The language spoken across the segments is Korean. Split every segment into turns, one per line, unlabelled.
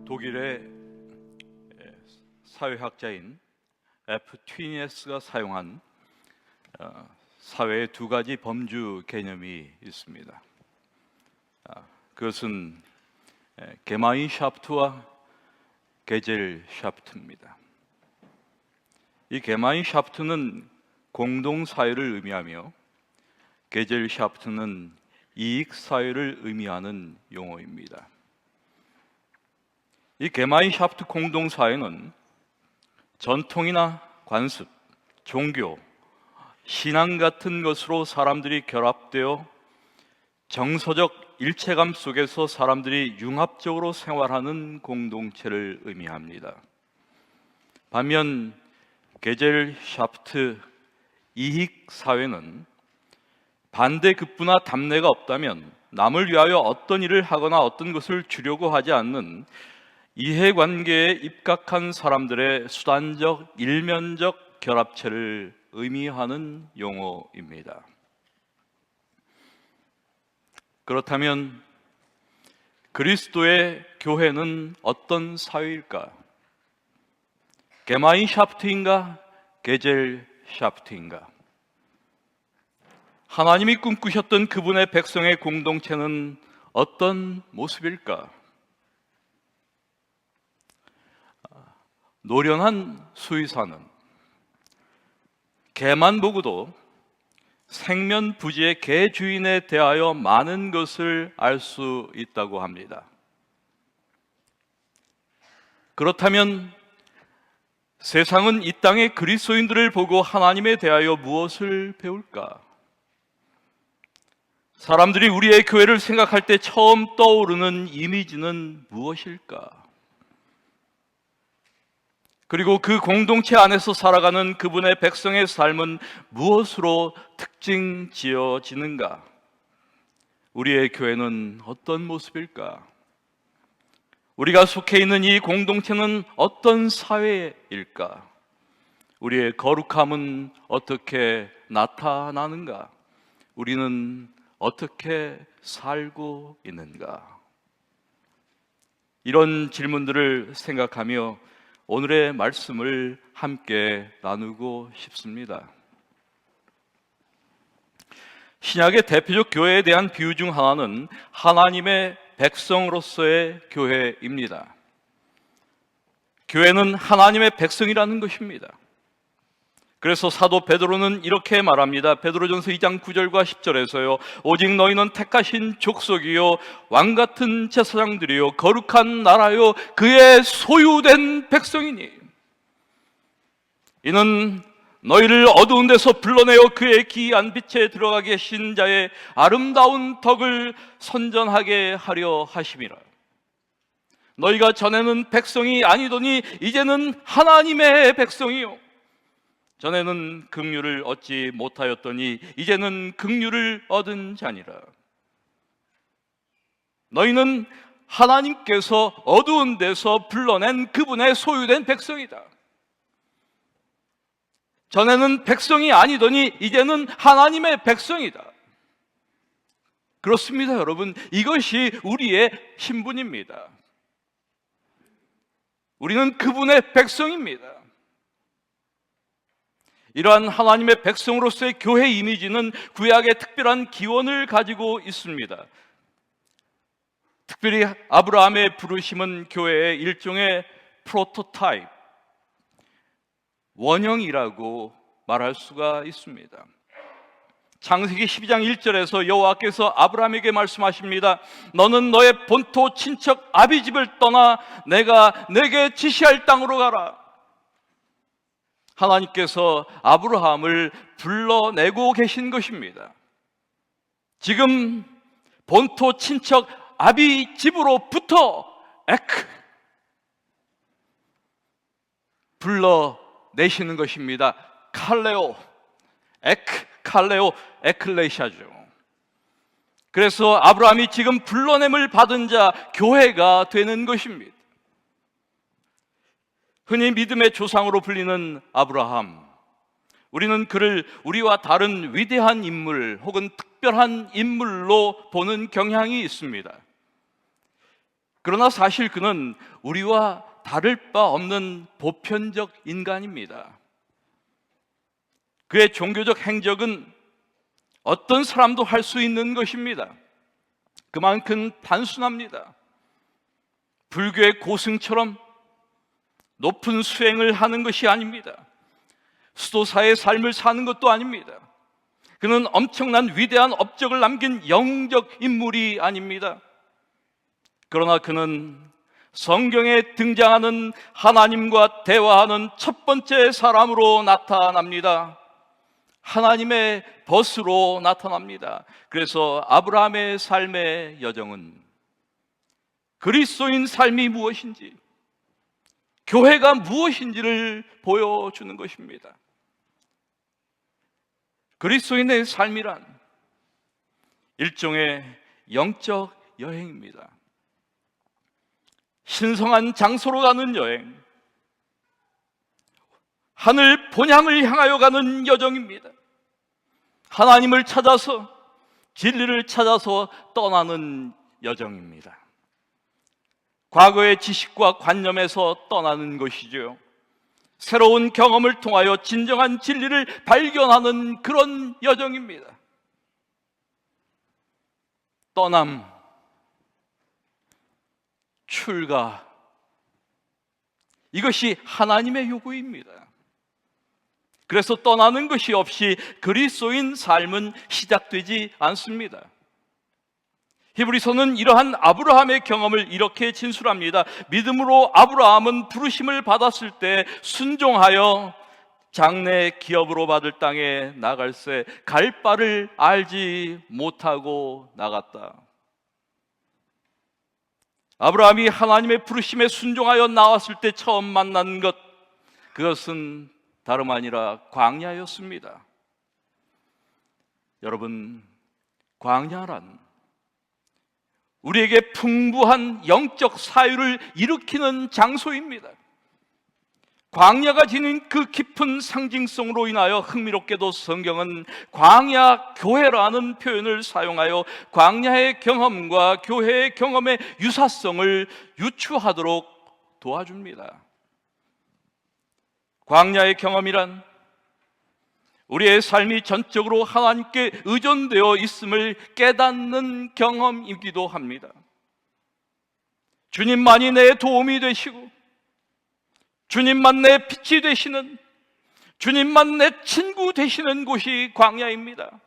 독일의 사회학자인 F. 트위니에스가 사용한 사회의 두 가지 범주 개념이 있습니다. 그것은 게마인샤프트와 게젤샤프트입니다. 이 게마인샤프트는 공동사회를 의미하며 게젤샤프트는 이익사회를 의미하는 용어입니다. 이 게마인샤프트 공동사회는 전통이나 관습, 종교, 신앙 같은 것으로 사람들이 결합되어 정서적 일체감 속에서 사람들이 융합적으로 생활하는 공동체를 의미합니다. 반면 게젤샤프트 이익사회는 반대급부나 담례가 없다면 남을 위하여 어떤 일을 하거나 어떤 것을 주려고 하지 않는 이해관계에 입각한 사람들의 수단적, 일면적 결합체를 의미하는 용어입니다. 그렇다면 그리스도의 교회는 어떤 사회일까? 게마인샤프트인가? 게젤샤프트인가? 하나님이 꿈꾸셨던 그분의 백성의 공동체는 어떤 모습일까? 노련한 수의사는 개만 보고도 생면부지의 개 주인에 대하여 많은 것을 알 수 있다고 합니다. 그렇다면 세상은 이 땅의 그리스도인들을 보고 하나님에 대하여 무엇을 배울까? 사람들이 우리의 교회를 생각할 때 처음 떠오르는 이미지는 무엇일까? 그리고 그 공동체 안에서 살아가는 그분의 백성의 삶은 무엇으로 특징 지어지는가? 우리의 교회는 어떤 모습일까? 우리가 속해 있는 이 공동체는 어떤 사회일까? 우리의 거룩함은 어떻게 나타나는가? 우리는 어떻게 살고 있는가? 이런 질문들을 생각하며 오늘의 말씀을 함께 나누고 싶습니다. 신약의 대표적 교회에 대한 비유 중 하나는 하나님의 백성으로서의 교회입니다. 교회는 하나님의 백성이라는 것입니다. 그래서 사도 베드로는 이렇게 말합니다. 베드로전서 2장 9절과 10절에서요. 오직 너희는 택하신 족속이요 왕같은 제사장들이요 거룩한 나라요 그의 소유된 백성이니 이는 너희를 어두운 데서 불러내어 그의 기이한 빛에 들어가게 하신 자의 아름다운 덕을 선전하게 하려 하심이라. 너희가 전에는 백성이 아니더니 이제는 하나님의 백성이요 전에는 긍휼을 얻지 못하였더니 이제는 긍휼을 얻은 자니라. 너희는 하나님께서 어두운 데서 불러낸 그분의 소유된 백성이다. 전에는 백성이 아니더니 이제는 하나님의 백성이다. 그렇습니다, 여러분. 이것이 우리의 신분입니다. 우리는 그분의 백성입니다. 이러한 하나님의 백성으로서의 교회 이미지는 구약의 특별한 기원을 가지고 있습니다. 특별히 아브라함의 부르심은 교회의 일종의 프로토타입, 원형이라고 말할 수가 있습니다. 창세기 12장 1절에서 여호와께서 아브라함에게 말씀하십니다. 너는 너의 본토 친척 아비집을 떠나 내가 내게 지시할 땅으로 가라. 하나님께서 아브라함을 불러내고 계신 것입니다. 지금 본토 친척 아비 집으로부터 불러내시는 것입니다. 칼레오, 칼레오, 에클레시아죠. 그래서 아브라함이 지금 불러냄을 받은 자, 교회가 되는 것입니다. 흔히 믿음의 조상으로 불리는 아브라함, 우리는 그를 우리와 다른 위대한 인물 혹은 특별한 인물로 보는 경향이 있습니다. 그러나 사실 그는 우리와 다를 바 없는 보편적 인간입니다. 그의 종교적 행적은 어떤 사람도 할 수 있는 것입니다. 그만큼 단순합니다. 불교의 고승처럼 높은 수행을 하는 것이 아닙니다. 수도사의 삶을 사는 것도 아닙니다. 그는 엄청난 위대한 업적을 남긴 영적 인물이 아닙니다. 그러나 그는 성경에 등장하는 하나님과 대화하는 첫 번째 사람으로 나타납니다. 하나님의 벗으로 나타납니다. 그래서 아브라함의 삶의 여정은 그리스도인 삶이 무엇인지, 교회가 무엇인지를 보여주는 것입니다. 그리스도인의 삶이란 일종의 영적 여행입니다. 신성한 장소로 가는 여행, 하늘 본향을 향하여 가는 여정입니다. 하나님을 찾아서, 진리를 찾아서 떠나는 여정입니다. 과거의 지식과 관념에서 떠나는 것이죠. 새로운 경험을 통하여 진정한 진리를 발견하는 그런 여정입니다. 떠남, 출가, 이것이 하나님의 요구입니다. 그래서 떠나는 것이 없이 그리스도인 삶은 시작되지 않습니다. 히브리서는 이러한 아브라함의 경험을 이렇게 진술합니다. 믿음으로 아브라함은 부르심을 받았을 때 순종하여 장래 기업으로 받을 땅에 나갈새 갈 바를 알지 못하고 나갔다. 아브라함이 하나님의 부르심에 순종하여 나왔을 때 처음 만난 것, 그것은 다름 아니라 광야였습니다. 여러분, 광야란 우리에게 풍부한 영적 사유를 일으키는 장소입니다. 광야가 지닌 그 깊은 상징성으로 인하여 흥미롭게도 성경은 광야 교회라는 표현을 사용하여 광야의 경험과 교회의 경험의 유사성을 유추하도록 도와줍니다. 광야의 경험이란 우리의 삶이 전적으로 하나님께 의존되어 있음을 깨닫는 경험이기도 합니다. 주님만이 내 도움이 되시고, 주님만 내 빛이 되시는, 주님만 내 친구 되시는 곳이 광야입니다.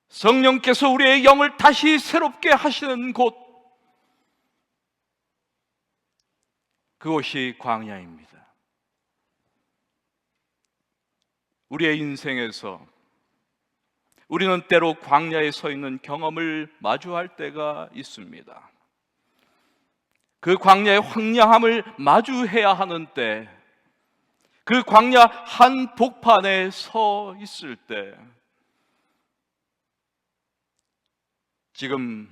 성령께서 우리의 영을 다시 새롭게 하시는 곳, 그곳이 광야입니다. 우리의 인생에서 우리는 때로 광야에 서 있는 경험을 마주할 때가 있습니다. 그 광야의 황량함을 마주해야 하는 때, 그 광야 한복판에 서 있을 때, 지금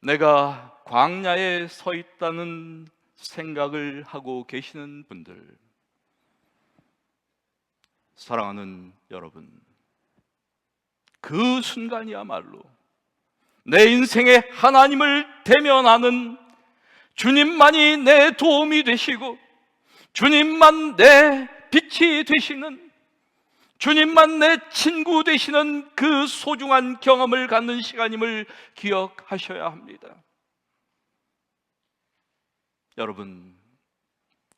내가 광야에 서 있다는 생각을 하고 계시는 분들, 사랑하는 여러분, 그 순간이야말로 내 인생에 하나님을 대면하는, 주님만이 내 도움이 되시고, 주님만 내 빛이 되시는, 주님만 내 친구 되시는 그 소중한 경험을 갖는 시간임을 기억하셔야 합니다. 여러분,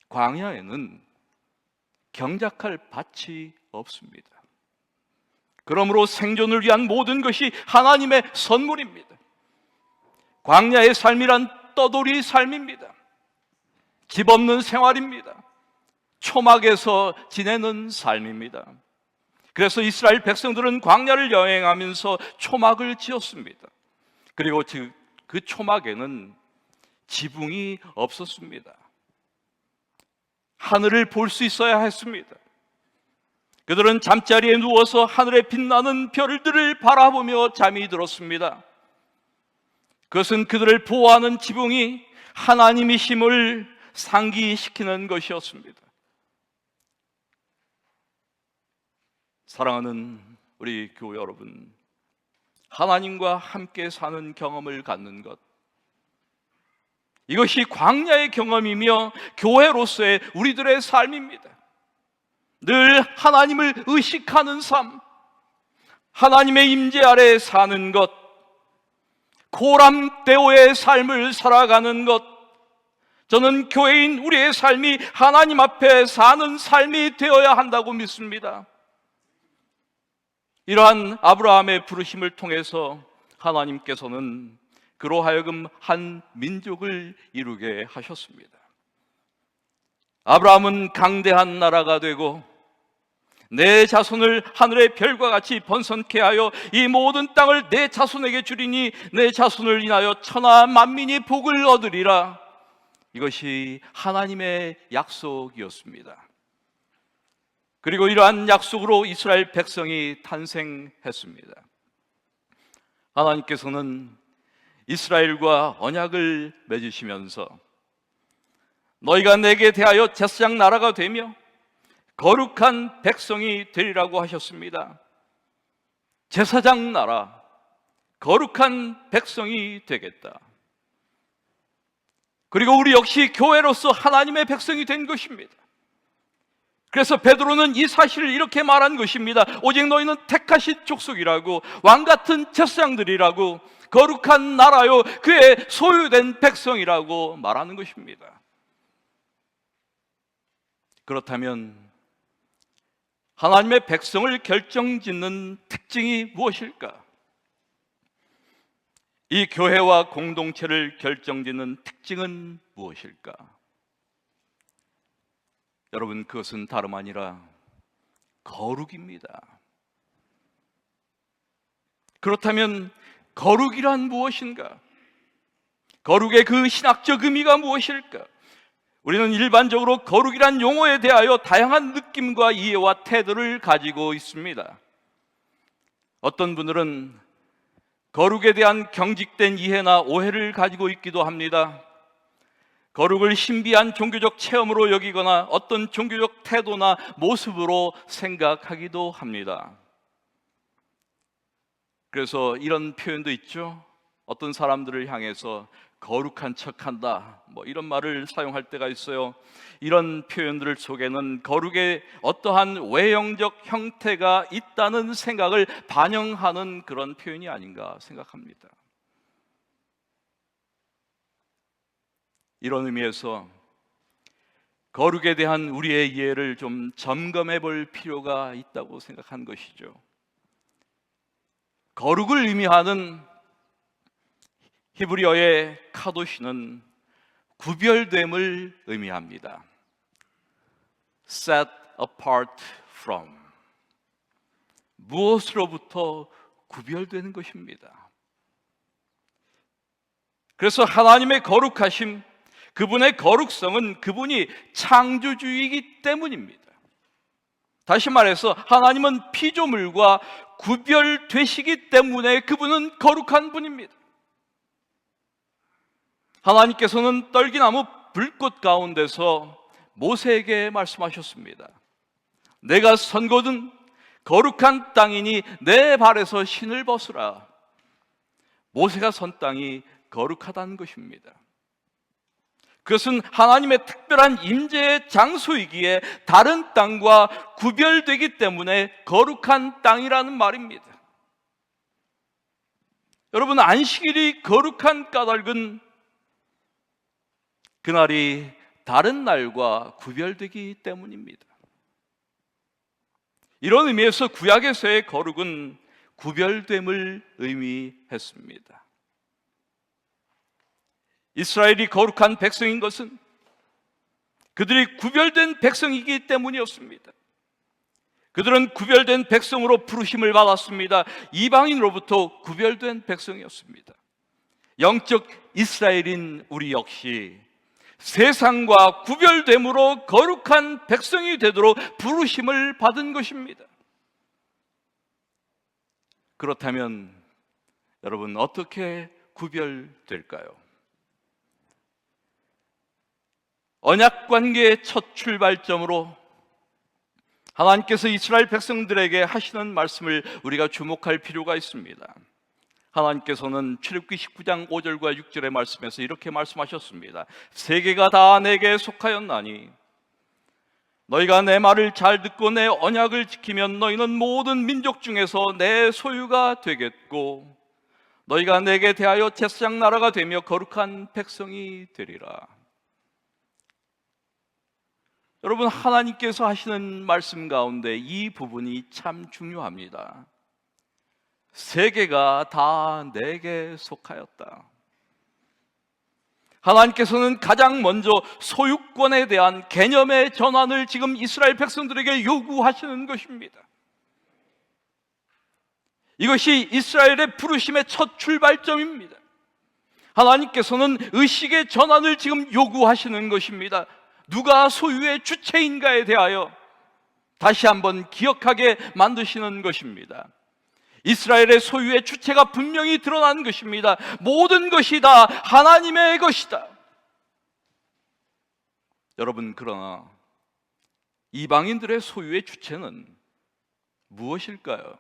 광야에는 경작할 밭이 없습니다. 그러므로 생존을 위한 모든 것이 하나님의 선물입니다. 광야의 삶이란 떠돌이 삶입니다. 집 없는 생활입니다. 초막에서 지내는 삶입니다. 그래서 이스라엘 백성들은 광야를 여행하면서 초막을 지었습니다. 그리고 그 초막에는 지붕이 없었습니다. 하늘을 볼 수 있어야 했습니다. 그들은 잠자리에 누워서 하늘에 빛나는 별들을 바라보며 잠이 들었습니다. 그것은 그들을 보호하는 지붕이 하나님이심을 상기시키는 것이었습니다. 사랑하는 우리 교회 여러분, 하나님과 함께 사는 경험을 갖는 것, 이것이 광야의 경험이며 교회로서의 우리들의 삶입니다. 늘 하나님을 의식하는 삶, 하나님의 임재 아래 사는 것, 고람대오의 삶을 살아가는 것, 저는 교회인 우리의 삶이 하나님 앞에 사는 삶이 되어야 한다고 믿습니다. 이러한 아브라함의 부르심을 통해서 하나님께서는 그로 하여금 한 민족을 이루게 하셨습니다. 아브라함은 강대한 나라가 되고 내 자손을 하늘의 별과 같이 번성케 하여 이 모든 땅을 내 자손에게 주리니 내 자손을 인하여 천하 만민이 복을 얻으리라. 이것이 하나님의 약속이었습니다. 그리고 이러한 약속으로 이스라엘 백성이 탄생했습니다. 하나님께서는 이스라엘과 언약을 맺으시면서 너희가 내게 대하여 제사장 나라가 되며 거룩한 백성이 되리라고 하셨습니다. 제사장 나라, 거룩한 백성이 되겠다. 그리고 우리 역시 교회로서 하나님의 백성이 된 것입니다. 그래서 베드로는 이 사실을 이렇게 말한 것입니다. 오직 너희는 택하신 족속이라고, 왕같은 제사장들이라고, 거룩한 나라요 그의 소유된 백성이라고 말하는 것입니다. 그렇다면 하나님의 백성을 결정짓는 특징이 무엇일까? 이 교회와 공동체를 결정짓는 특징은 무엇일까? 여러분, 그것은 다름 아니라 거룩입니다. 그렇다면 거룩이란 무엇인가? 거룩의 그 신학적 의미가 무엇일까? 우리는 일반적으로 거룩이란 용어에 대하여 다양한 느낌과 이해와 태도를 가지고 있습니다. 어떤 분들은 거룩에 대한 경직된 이해나 오해를 가지고 있기도 합니다. 거룩을 신비한 종교적 체험으로 여기거나 어떤 종교적 태도나 모습으로 생각하기도 합니다. 그래서 이런 표현도 있죠. 어떤 사람들을 향해서 거룩한 척한다, 이런 말을 사용할 때가 있어요. 이런 표현들 속에는 거룩의 어떠한 외형적 형태가 있다는 생각을 반영하는 그런 표현이 아닌가 생각합니다. 이런 의미에서 거룩에 대한 우리의 이해를 좀 점검해 볼 필요가 있다고 생각한 것이죠. 거룩을 의미하는 히브리어의 카도시는 구별됨을 의미합니다. Set apart from, 무엇으로부터 구별되는 것입니다. 그래서 하나님의 거룩하심, 그분의 거룩성은 그분이 창조주이기 때문입니다. 다시 말해서 하나님은 피조물과 구별되시기 때문에 그분은 거룩한 분입니다. 하나님께서는 떨기나무 불꽃 가운데서 모세에게 말씀하셨습니다. 내가 선 곳은 거룩한 땅이니 내 발에서 신을 벗으라. 모세가 선 땅이 거룩하다는 것입니다. 그것은 하나님의 특별한 임재의 장소이기에 다른 땅과 구별되기 때문에 거룩한 땅이라는 말입니다. 여러분, 안식일이 거룩한 까닭은 그날이 다른 날과 구별되기 때문입니다. 이런 의미에서 구약에서의 거룩은 구별됨을 의미했습니다. 이스라엘이 거룩한 백성인 것은 그들이 구별된 백성이기 때문이었습니다. 그들은 구별된 백성으로 부르심을 받았습니다. 이방인으로부터 구별된 백성이었습니다. 영적 이스라엘인 우리 역시 세상과 구별됨으로 거룩한 백성이 되도록 부르심을 받은 것입니다. 그렇다면 여러분, 어떻게 구별될까요? 언약 관계의 첫 출발점으로 하나님께서 이스라엘 백성들에게 하시는 말씀을 우리가 주목할 필요가 있습니다. 하나님께서는 출애굽기 19장 5절과 6절의 말씀에서 이렇게 말씀하셨습니다. 세계가 다 내게 속하였나니 너희가 내 말을 잘 듣고 내 언약을 지키면 너희는 모든 민족 중에서 내 소유가 되겠고 너희가 내게 대하여 제사장 나라가 되며 거룩한 백성이 되리라. 여러분, 하나님께서 하시는 말씀 가운데 이 부분이 참 중요합니다. 세계가 다 내게 속하였다. 하나님께서는 가장 먼저 소유권에 대한 개념의 전환을 지금 이스라엘 백성들에게 요구하시는 것입니다. 이것이 이스라엘의 부르심의 첫 출발점입니다. 하나님께서는 의식의 전환을 지금 요구하시는 것입니다. 누가 소유의 주체인가에 대하여 다시 한번 기억하게 만드시는 것입니다. 이스라엘의 소유의 주체가 분명히 드러난 것입니다. 모든 것이 다 하나님의 것이다. 여러분, 그러나 이방인들의 소유의 주체는 무엇일까요?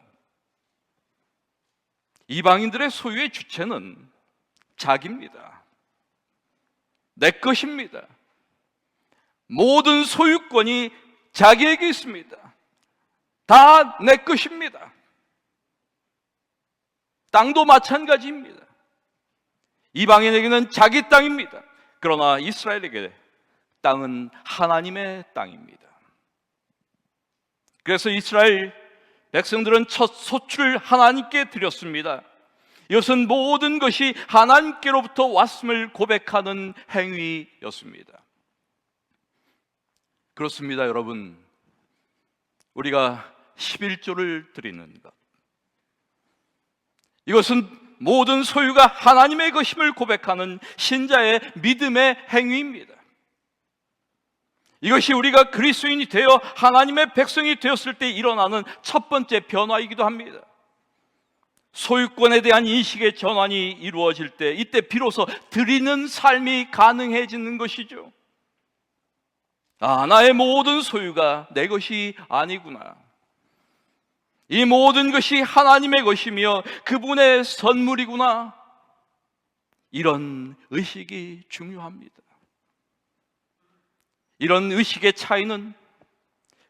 이방인들의 소유의 주체는 자기입니다. 내 것입니다. 모든 소유권이 자기에게 있습니다. 다 내 것입니다. 땅도 마찬가지입니다. 이방인에게는 자기 땅입니다. 그러나 이스라엘에게 땅은 하나님의 땅입니다. 그래서 이스라엘 백성들은 첫 소출을 하나님께 드렸습니다. 이것은 모든 것이 하나님께로부터 왔음을 고백하는 행위였습니다. 그렇습니다, 여러분. 우리가 11조를 드리는 것, 이것은 모든 소유가 하나님의 것임을 고백하는 신자의 믿음의 행위입니다. 이것이 우리가 그리스도인이 되어 하나님의 백성이 되었을 때 일어나는 첫 번째 변화이기도 합니다. 소유권에 대한 인식의 전환이 이루어질 때, 이때 비로소 드리는 삶이 가능해지는 것이죠. 아, 나의 모든 소유가 내 것이 아니구나. 이 모든 것이 하나님의 것이며 그분의 선물이구나. 이런 의식이 중요합니다. 이런 의식의 차이는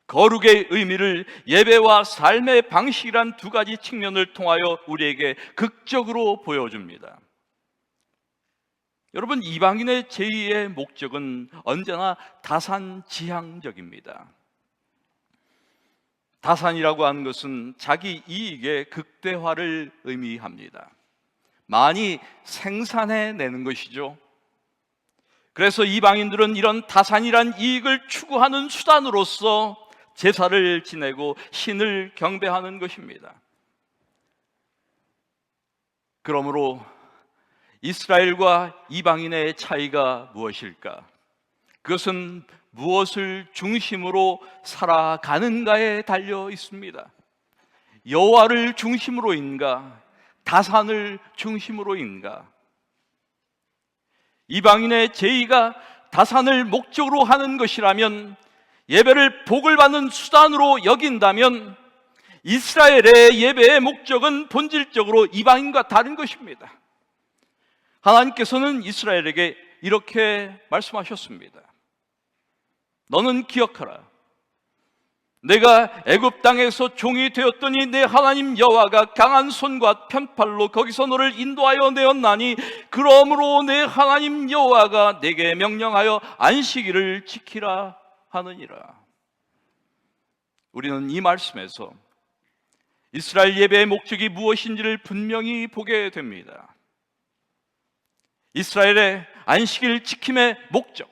거룩의 의미를 예배와 삶의 방식이란 두 가지 측면을 통하여 우리에게 극적으로 보여줍니다. 여러분, 이방인의 제의의 목적은 언제나 다산지향적입니다. 다산이라고 하는 것은 자기 이익의 극대화를 의미합니다. 많이 생산해내는 것이죠. 그래서 이방인들은 이런 다산이란 이익을 추구하는 수단으로서 제사를 지내고 신을 경배하는 것입니다. 그러므로 이스라엘과 이방인의 차이가 무엇일까? 그것은 무엇을 중심으로 살아가는가에 달려 있습니다. 여호와를 중심으로인가? 다산을 중심으로인가? 이방인의 제의가 다산을 목적으로 하는 것이라면, 예배를 복을 받는 수단으로 여긴다면, 이스라엘의 예배의 목적은 본질적으로 이방인과 다른 것입니다. 하나님께서는 이스라엘에게 이렇게 말씀하셨습니다. 너는 기억하라. 내가 애굽 땅에서 종이 되었더니 내 하나님 여호와가 강한 손과 편팔로 거기서 너를 인도하여 내었나니, 그러므로 내 하나님 여호와가 내게 명령하여 안식일을 지키라 하느니라. 우리는 이 말씀에서 이스라엘 예배의 목적이 무엇인지를 분명히 보게 됩니다. 이스라엘의 안식일 지킴의 목적,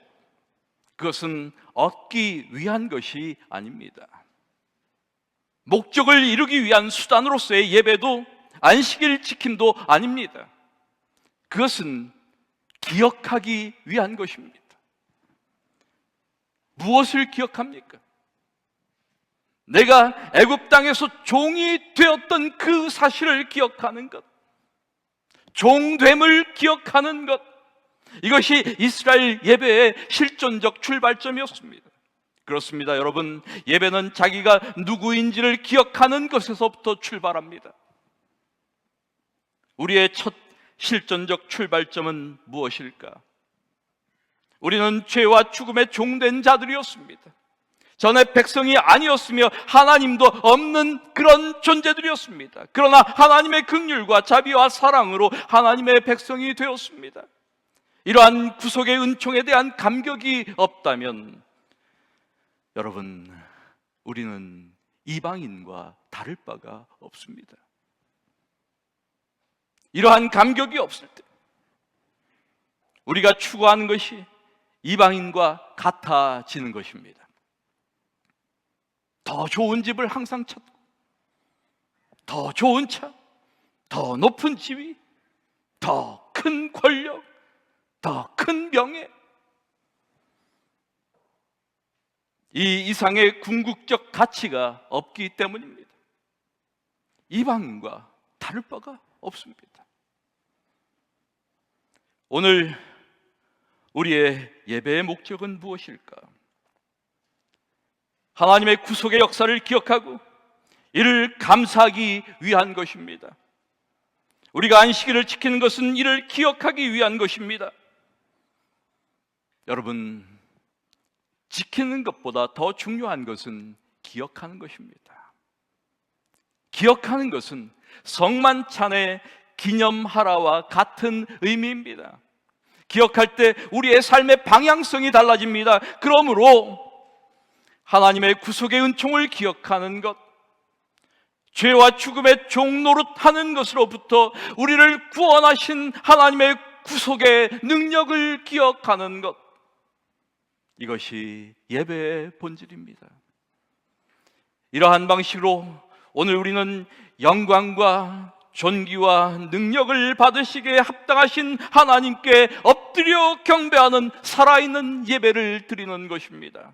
그것은 얻기 위한 것이 아닙니다. 목적을 이루기 위한 수단으로서의 예배도 안식일 지킴도 아닙니다. 그것은 기억하기 위한 것입니다. 무엇을 기억합니까? 내가 애굽 땅에서 종이 되었던 그 사실을 기억하는 것, 종됨을 기억하는 것, 이것이 이스라엘 예배의 실존적 출발점이었습니다. 그렇습니다. 여러분, 예배는 자기가 누구인지를 기억하는 것에서부터 출발합니다. 우리의 첫 실존적 출발점은 무엇일까? 우리는 죄와 죽음의 종된 자들이었습니다. 전에 백성이 아니었으며 하나님도 없는 그런 존재들이었습니다. 그러나 하나님의 긍휼과 자비와 사랑으로 하나님의 백성이 되었습니다. 이러한 구속의 은총에 대한 감격이 없다면 여러분, 우리는 이방인과 다를 바가 없습니다. 이러한 감격이 없을 때 우리가 추구하는 것이 이방인과 같아지는 것입니다. 더 좋은 집을 항상 찾고, 더 좋은 차, 더 높은 지위, 더 큰 권력, 더 큰 명예, 이 이상의 궁극적 가치가 없기 때문입니다. 이방인과 다를 바가 없습니다. 오늘 우리의 예배의 목적은 무엇일까? 하나님의 구속의 역사를 기억하고 이를 감사하기 위한 것입니다. 우리가 안식일을 지키는 것은 이를 기억하기 위한 것입니다. 여러분, 지키는 것보다 더 중요한 것은 기억하는 것입니다. 기억하는 것은 성만찬의 기념하라와 같은 의미입니다. 기억할 때 우리의 삶의 방향성이 달라집니다. 그러므로 하나님의 구속의 은총을 기억하는 것, 죄와 죽음의 종노릇하는 것으로부터 우리를 구원하신 하나님의 구속의 능력을 기억하는 것, 이것이 예배의 본질입니다. 이러한 방식으로 오늘 우리는 영광과 존귀와 능력을 받으시기에 합당하신 하나님께 엎드려 경배하는 살아있는 예배를 드리는 것입니다.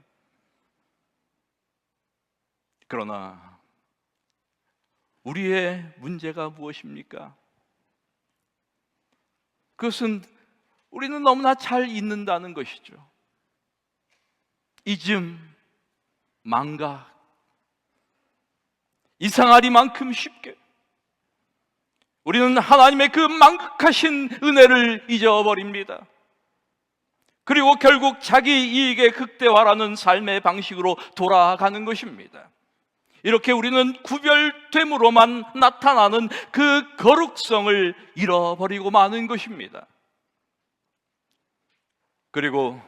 그러나 우리의 문제가 무엇입니까? 그것은 우리는 너무나 잘 잊는다는 것이죠. 잊음, 망각, 이상하리만큼 쉽게 우리는 하나님의 그 망각하신 은혜를 잊어버립니다. 그리고 결국 자기 이익의 극대화라는 삶의 방식으로 돌아가는 것입니다. 이렇게 우리는 구별됨으로만 나타나는 그 거룩성을 잃어버리고 마는 것입니다. 그리고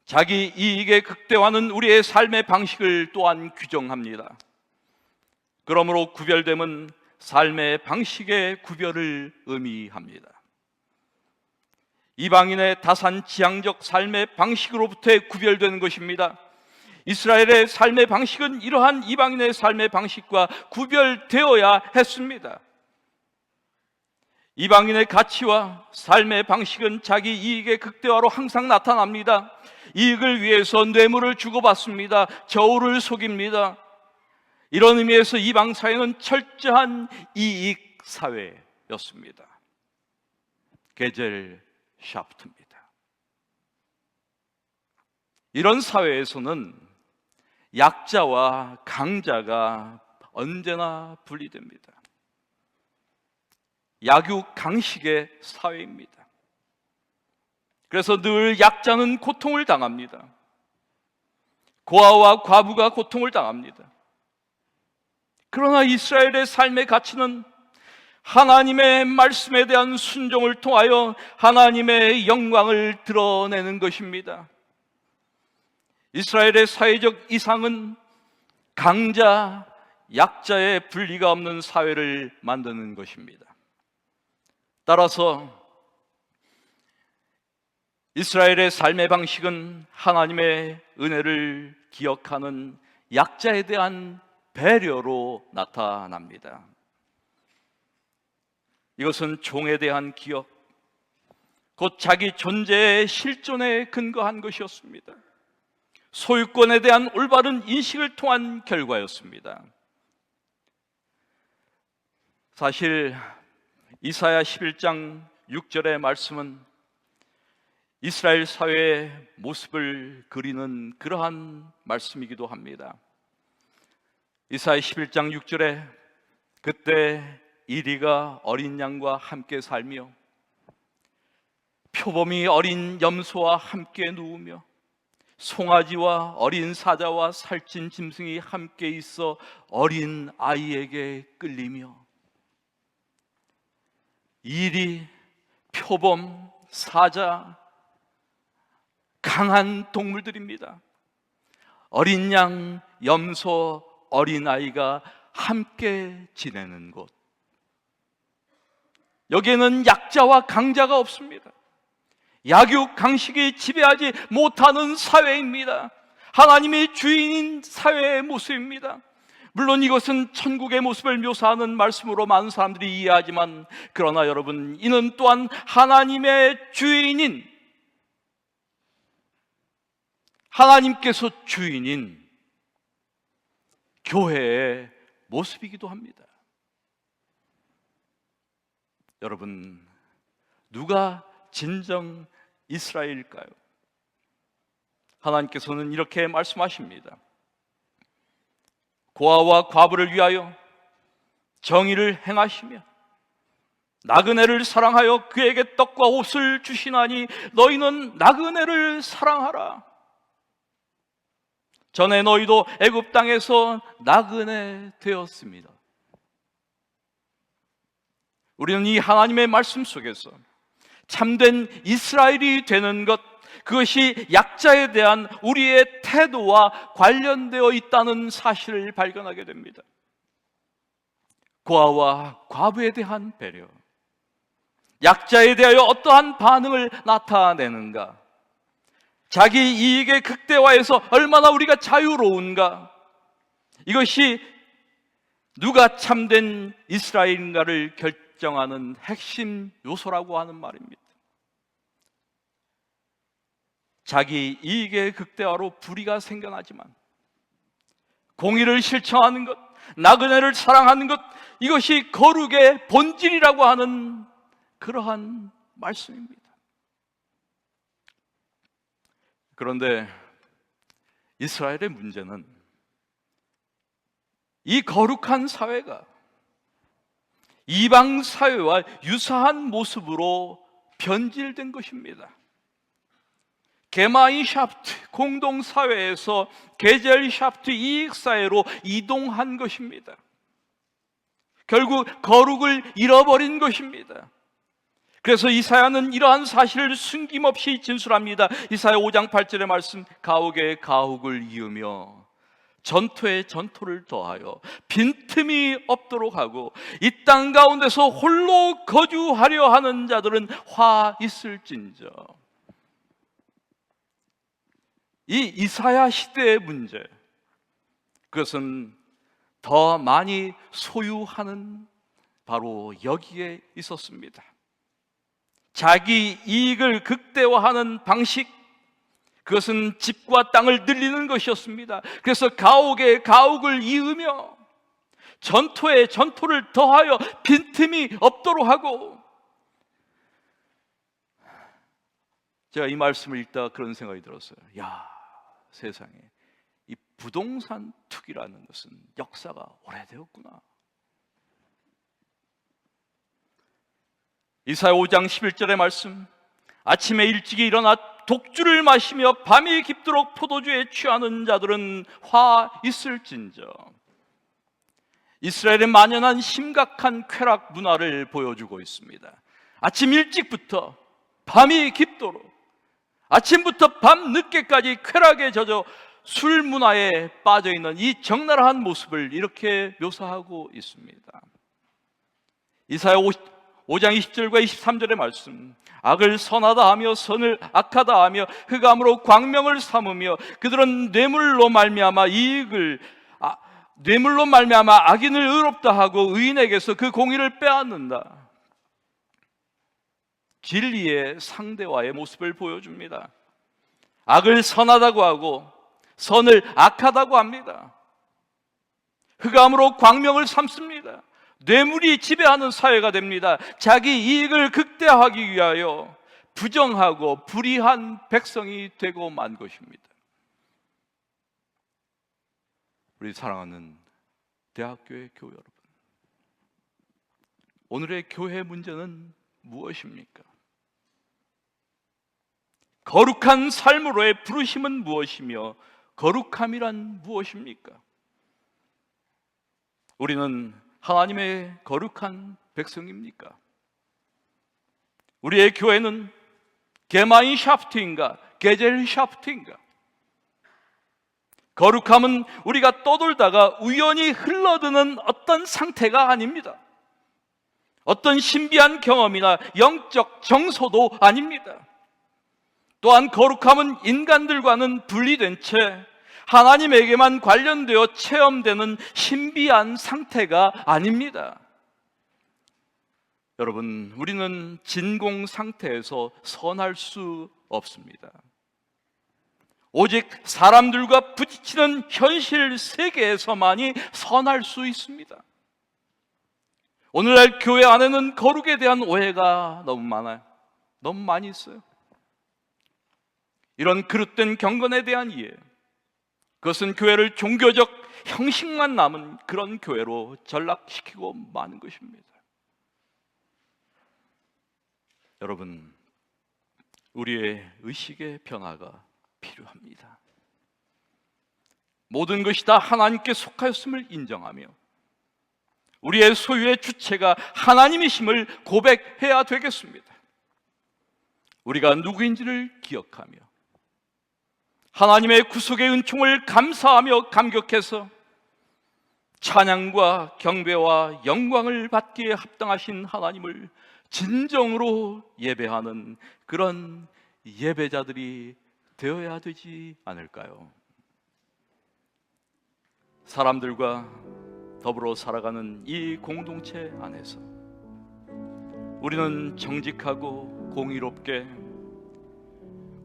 자기 이익의 극대화는 우리의 삶의 방식을 또한 규정합니다. 그러므로 구별됨은 삶의 방식의 구별을 의미합니다. 이방인의 다산지향적 삶의 방식으로부터 구별되는 것입니다. 이스라엘의 삶의 방식은 이러한 이방인의 삶의 방식과 구별되어야 했습니다. 이방인의 가치와 삶의 방식은 자기 이익의 극대화로 항상 나타납니다. 이익을 위해서 뇌물을 주고받습니다. 저울을 속입니다. 이런 의미에서 이방 사회는 철저한 이익 사회였습니다. 게젤샤프트입니다. 이런 사회에서는 약자와 강자가 언제나 분리됩니다. 약육강식의 사회입니다. 그래서 늘 약자는 고통을 당합니다. 고아와 과부가 고통을 당합니다. 그러나 이스라엘의 삶의 가치는 하나님의 말씀에 대한 순종을 통하여 하나님의 영광을 드러내는 것입니다. 이스라엘의 사회적 이상은 강자, 약자의 분리가 없는 사회를 만드는 것입니다. 따라서 이스라엘의 삶의 방식은 하나님의 은혜를 기억하는 약자에 대한 배려로 나타납니다. 이것은 종에 대한 기억, 곧 자기 존재의 실존에 근거한 것이었습니다. 소유권에 대한 올바른 인식을 통한 결과였습니다. 사실 이사야 11장 6절의 말씀은 이스라엘 사회의 모습을 그리는 그러한 말씀이기도 합니다. 이사야 11장 6절에 그때 이리가 어린 양과 함께 살며 표범이 어린 염소와 함께 누우며 송아지와 어린 사자와 살찐 짐승이 함께 있어 어린 아이에게 끌리며. 이리, 표범, 사자, 강한 동물들입니다. 어린 양, 염소, 어린 아이가 함께 지내는 곳. 여기에는 약자와 강자가 없습니다. 약육 강식이 지배하지 못하는 사회입니다. 하나님이 주인인 사회의 모습입니다. 물론 이것은 천국의 모습을 묘사하는 말씀으로 많은 사람들이 이해하지만, 그러나 여러분, 이는 또한 하나님의 주인인, 하나님께서 주인인 교회의 모습이기도 합니다. 여러분, 누가 진정 이스라엘일까요? 하나님께서는 이렇게 말씀하십니다. 고아와 과부를 위하여 정의를 행하시며 나그네를 사랑하여 그에게 떡과 옷을 주시나니 너희는 나그네를 사랑하라. 전에 너희도 애굽 땅에서 나그네 되었습니다. 우리는 이 하나님의 말씀 속에서 참된 이스라엘이 되는 것, 그것이 약자에 대한 우리의 태도와 관련되어 있다는 사실을 발견하게 됩니다. 고아와 과부에 대한 배려, 약자에 대하여 어떠한 반응을 나타내는가, 자기 이익의 극대화에서 얼마나 우리가 자유로운가, 이것이 누가 참된 이스라엘인가를 결정하는 핵심 요소라고 하는 말입니다. 자기 이익의 극대화로 불의가 생겨나지만 공의를 실천하는 것, 나그네를 사랑하는 것, 이것이 거룩의 본질이라고 하는 그러한 말씀입니다. 그런데 이스라엘의 문제는 이 거룩한 사회가 이방 사회와 유사한 모습으로 변질된 것입니다. 게마인샤프트 공동사회에서 게젤샤프트 이익사회로 이동한 것입니다. 결국 거룩을 잃어버린 것입니다. 그래서 이사야는 이러한 사실을 숨김없이 진술합니다. 이사야 5장 8절의 말씀, 가옥에 가옥을 이으며 전토에 전토를 더하여 빈틈이 없도록 하고 이 땅 가운데서 홀로 거주하려 하는 자들은 화 있을진저. 이 이사야 시대의 문제, 그것은 더 많이 소유하는 바로 여기에 있었습니다. 자기 이익을 극대화하는 방식, 그것은 집과 땅을 늘리는 것이었습니다. 그래서 가옥에 가옥을 이으며 전토에 전토를 더하여 빈틈이 없도록 하고. 제가 이 말씀을 읽다가 그런 생각이 들었어요. 세상에 이 부동산 투기라는 것은 역사가 오래되었구나. 이사야 5장 11절의 말씀, 아침에 일찍이 일어나 독주를 마시며 밤이 깊도록 포도주에 취하는 자들은 화 있을진저. 이스라엘에 만연한 심각한 쾌락 문화를 보여주고 있습니다. 아침 일찍부터 밤이 깊도록, 아침부터 밤 늦게까지 쾌락에 젖어 술 문화에 빠져있는 이 적나라한 모습을 이렇게 묘사하고 있습니다. 이사야 5장 20절과 23절의 말씀, 악을 선하다 하며 선을 악하다 하며 흑암으로 광명을 삼으며 그들은 뇌물로 말미암아 악인을 의롭다 하고 의인에게서 그 공의를 빼앗는다. 진리의 상대와의 모습을 보여줍니다. 악을 선하다고 하고 선을 악하다고 합니다. 흑암으로 광명을 삼습니다. 뇌물이 지배하는 사회가 됩니다. 자기 이익을 극대화하기 위하여 부정하고 불의한 백성이 되고 만 것입니다. 우리 사랑하는 대학교의 교회 여러분, 오늘의 교회 문제는 무엇입니까? 거룩한 삶으로의 부르심은 무엇이며 거룩함이란 무엇입니까? 우리는 하나님의 거룩한 백성입니까? 우리의 교회는 게마인샤프트인가 게젤샤프트인가? 거룩함은 우리가 떠돌다가 우연히 흘러드는 어떤 상태가 아닙니다. 어떤 신비한 경험이나 영적 정서도 아닙니다. 또한 거룩함은 인간들과는 분리된 채 하나님에게만 관련되어 체험되는 신비한 상태가 아닙니다. 여러분, 우리는 진공 상태에서 선할 수 없습니다. 오직 사람들과 부딪히는 현실 세계에서만이 선할 수 있습니다. 오늘날 교회 안에는 거룩에 대한 오해가 너무 많아요. 너무 많이 있어요. 이런 그릇된 경건에 대한 이해, 그것은 교회를 종교적 형식만 남은 그런 교회로 전락시키고 마는 것입니다. 여러분, 우리의 의식의 변화가 필요합니다. 모든 것이 다 하나님께 속하였음을 인정하며 우리의 소유의 주체가 하나님이심을 고백해야 되겠습니다. 우리가 누구인지를 기억하며 하나님의 구속의 은총을 감사하며 감격해서 찬양과 경배와 영광을 받기에 합당하신 하나님을 진정으로 예배하는 그런 예배자들이 되어야 되지 않을까요? 사람들과 더불어 살아가는 이 공동체 안에서 우리는 정직하고 공의롭게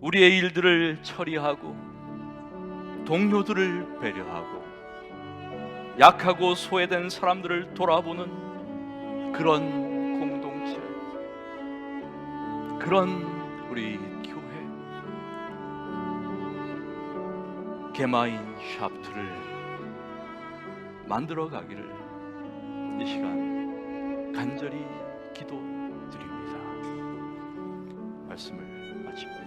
우리의 일들을 처리하고 동료들을 배려하고 약하고 소외된 사람들을 돌아보는 그런 공동체, 그런 우리 교회, 게마인 샤프트를 만들어 가기를 이 시간 간절히 기도드립니다. 말씀을 마칩니다.